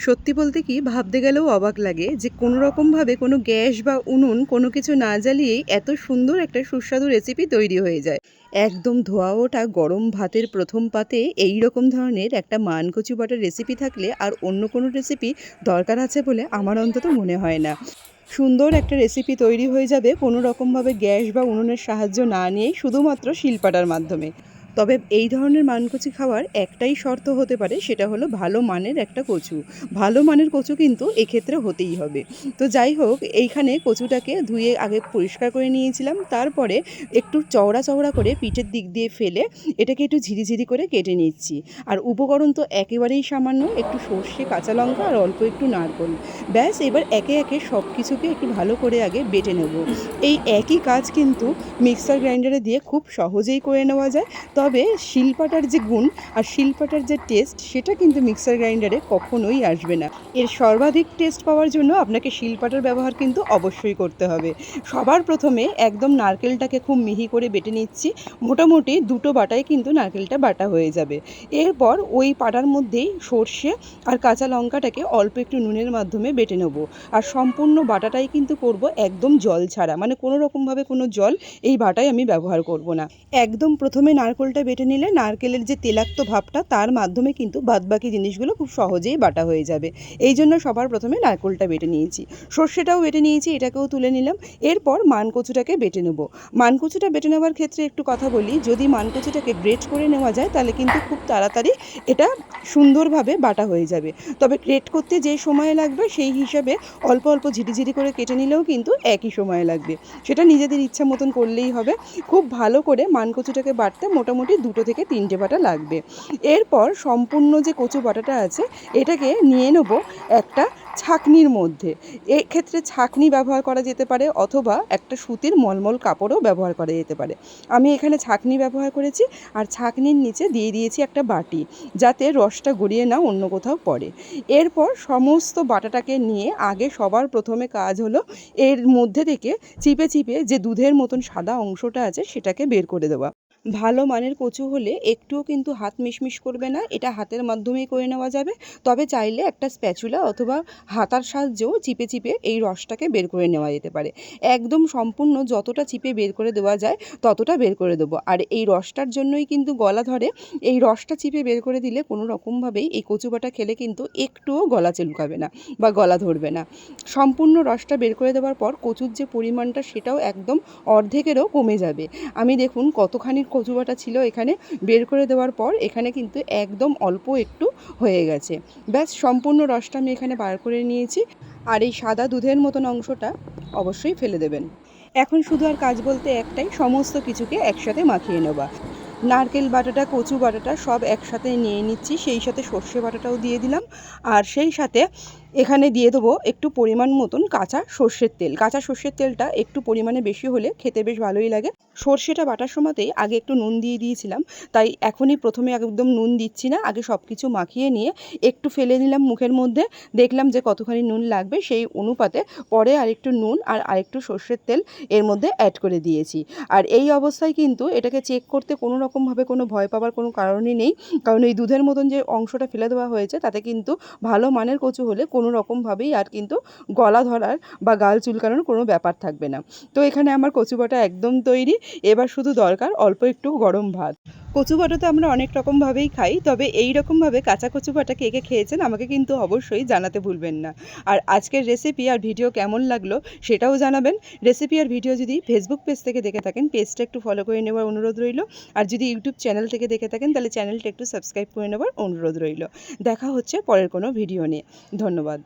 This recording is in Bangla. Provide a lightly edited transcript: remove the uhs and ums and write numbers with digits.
সত্যি বলতে কি ভাবতে গেলেও অবাক লাগে যে কোনো রকমভাবে কোনো গ্যাস বা উনুন কোনো কিছু না জ্বালিয়েই এত সুন্দর একটা সুস্বাদু রেসিপি তৈরি হয়ে যায়। একদম ধোয়া ওঠা গরম ভাতের প্রথম পাতে এই রকম ধরনের একটা মানকচু বাটার রেসিপি থাকলে আর অন্য কোনো রেসিপি দরকার আছে বলে আমার অন্তত মনে হয় না। সুন্দর একটা রেসিপি তৈরি হয়ে যাবে কোনো রকমভাবে গ্যাস বা উনুনের সাহায্য না নিয়েই, শুধুমাত্র শিলপাটার মাধ্যমে। তবে এই ধরনের মানকচি খাওয়ার একটাই শর্ত হতে পারে, সেটা হলো ভালো মানের একটা কচু। ভালো মানের কচু কিন্তু এক্ষেত্রে হতেই হবে। তো যাই হোক, এইখানে কচুটাকে ধুয়ে আগে পরিষ্কার করে নিয়েছিলাম, তারপরে একটু চওড়া চওড়া করে পিঠের দিক দিয়ে ফেলে এটাকে একটু ঝিরিঝিরি করে কেটে নিচ্ছি। আর উপকরণ তো একেবারেই সামান্য, একটু সর্ষে, কাঁচা লঙ্কা আর অল্প একটু নারকেল। ব্যাস, এবার একে একে সব কিছুকে একটু ভালো করে আগে বেটে নেব। এই একই কাজ কিন্তু মিক্সার গ্রাইন্ডারে দিয়ে খুব সহজেই করে নেওয়া যায়। তবে শিলপাটার যে গুণ আর শিলপাটার যে টেস্ট, সেটা কিন্তু মিক্সার গ্রাইন্ডারে কখনোই আসবে না। এর সর্বাধিক টেস্ট পাওয়ার জন্য আপনাকে শিলপাটার ব্যবহার কিন্তু অবশ্যই করতে হবে। সবার প্রথমে একদম নারকেলটাকে খুব মিহি করে বেটে নিচ্ছি। মোটামুটি দুটো বাটায় কিন্তু নারকেলটা বাটা হয়ে যাবে। এরপর ওই পাটার মধ্যেই সর্ষে আর কাঁচা লঙ্কাটাকে অল্প একটু নুনের মাধ্যমে বেটে নেব। আর সম্পূর্ণ বাটাটাই কিন্তু করব একদম জল ছাড়া, মানে কোনো রকমভাবে কোনো জল এই বাটায় আমি ব্যবহার করব না। একদম প্রথমে নারকেলটা বেটে নিলে নারকেলের যে তেলাক্ত ভাবটা, তার মাধ্যমে কিন্তু বাদবাকি জিনিসগুলো খুব সহজেই বাটা হয়ে যাবে। এই জন্য সবার প্রথমে নারকেলটা বেটে নিয়েছি, সর্ষেটাও বেটে নিয়েছি, এটাকেও তুলে নিলাম। এরপর মানকচুটাকে বেটে নেব। মানকচুটা বেটে নেওয়ার ক্ষেত্রে একটু কথা বলি, যদি মানকচুটাকে গ্রেট করে নেওয়া যায় তাহলে কিন্তু খুব তাড়াতাড়ি এটা সুন্দরভাবে বাটা হয়ে যাবে। তবে গ্রেট করতে যে সময় লাগবে সেই হিসাবে অল্প অল্প ঝিরিঝিরি করে কেটে নিলেও কিন্তু একই সময় লাগবে। সেটা নিজেদের ইচ্ছা মতন করলেই হবে। খুব ভালো করে মানকচুটাকে বাটতে মোটামুটি 2 থেকে 3টে বাটা লাগবে। এরপর সম্পূর্ণ যে কচু বাটাটা আছে এটাকে নিয়ে নেব একটা ছাঁকনির মধ্যে। এক্ষেত্রে ছাঁকনি ব্যবহার করা যেতে পারে, অথবা একটা সুতির মলমল কাপড়ও ব্যবহার করা যেতে পারে। আমি এখানে ছাঁকনি ব্যবহার করেছি। আর ছাঁকনির নিচে দিয়ে দিয়েছি একটা বাটি, যাতে রসটা গড়িয়ে না অন্য কোথাও পড়ে। এরপর সমস্ত বাটাটাকে নিয়ে আগে সবার প্রথমে কাজ হলো এর মধ্যে থেকে চিপে চিপে যে দুধের মতন সাদা অংশটা আছে সেটাকে বের করে দেওয়া। ভালো মানের কচু হলে একটুও কিন্তু হাত মিশমিশ করবে না, এটা হাতের মাধ্যমেই করে নেওয়া যাবে। তবে চাইলে একটা স্প্যাচুলা অথবা হাতার সাহায্যেও চিপে চিপে এই রসটাকে বের করে নেওয়া যেতে পারে। একদম সম্পূর্ণ যতটা চিপে বের করে দেওয়া যায় ততটা বের করে দেবো। আর এই রসটার জন্যই কিন্তু গলা ধরে। এই রসটা চিপে বের করে দিলে কোনো রকমভাবেই এই কচু বাটা খেলে কিন্তু একটুও গলা চুলকাবে না বা গলা ধরবে না। সম্পূর্ণ রসটা বের করে দেওয়ার পর কচুর যে পরিমাণটা সেটাও একদম অর্ধেকেরও কমে যাবে। আমি দেখুন কতখানি কচু বাটা ছিল এখানে, বের করে দেওয়ার পর এখানে কিন্তু একদম অল্প একটু হয়ে গেছে। ব্যাস, সম্পূর্ণ রসটা আমি এখানে বার করে নিয়েছি। আর এই সাদা দুধের মতন অংশটা অবশ্যই ফেলে দেবেন। এখন শুধু আর কাজ বলতে একটাই, সমস্ত কিছুকে একসাথে মাখিয়ে নেওয়া। নারকেল বাটাটা, কচু বাটাটা সব একসাথে নিয়ে নিচ্ছি, সেই সাথে সর্ষে বাটাটাও দিয়ে দিলাম। আর সেই সাথে এখানে দিয়ে দেবো একটু পরিমাণ মতন কাঁচা সর্ষের তেল। কাঁচা সর্ষের তেলটা একটু পরিমাণে বেশি হলে খেতে বেশ ভালোই লাগে। সর্ষেটা বাটার সময়তেই আগে একটু নুন দিয়ে দিয়েছিলাম, তাই এখনই প্রথমে একদম নুন দিচ্ছি না। আগে সব কিছু মাখিয়ে নিয়ে একটু ফেলে নিলাম মুখের মধ্যে, দেখলাম যে কতখানি নুন লাগবে, সেই অনুপাতে পরে আরেকটু নুন আর আরেকটু সর্ষের তেল এর মধ্যে অ্যাড করে দিয়েছি। আর এই অবস্থায় কিন্তু এটাকে চেক করতে কোনো রকমভাবে কোনো ভয় পাওয়ার কোনো কারণই নেই, কারণ এই দুধের মতন যে অংশটা ফেলে দেওয়া হয়েছে তাতে কিন্তু ভালো মানের কচু হলে কোনো রকমভাবেই আর কিন্তু গলা ধরার বা গাল চুলকানোর কোনো ব্যাপার থাকবে না। তো এখানে আমার কচু বাটা একদম তৈরি। এবার শুধু দরকার অল্প একটু গরম ভাত। কচু বাটা তো আমরা অনেক রকমভাবেই খাই, তবে এই রকমভাবে কাঁচা কচু বাটা কে কে খেয়েছেন আমাকে কিন্তু অবশ্যই জানাতে ভুলবেন না। আর আজকের রেসিপি আর ভিডিও কেমন লাগলো সেটাও জানাবেন। রেসিপি আর ভিডিও যদি ফেসবুক পেজ থেকে দেখে থাকেন, পেজটা একটু ফলো করে নেওয়ার অনুরোধ রইল। আর যদি ইউটিউব চ্যানেল থেকে দেখে থাকেন তাহলে চ্যানেলটা একটু সাবস্ক্রাইব করে নেওয়ার অনুরোধ রইল। দেখা হচ্ছে পরের কোনো ভিডিও নিয়ে। ধন্যবাদ।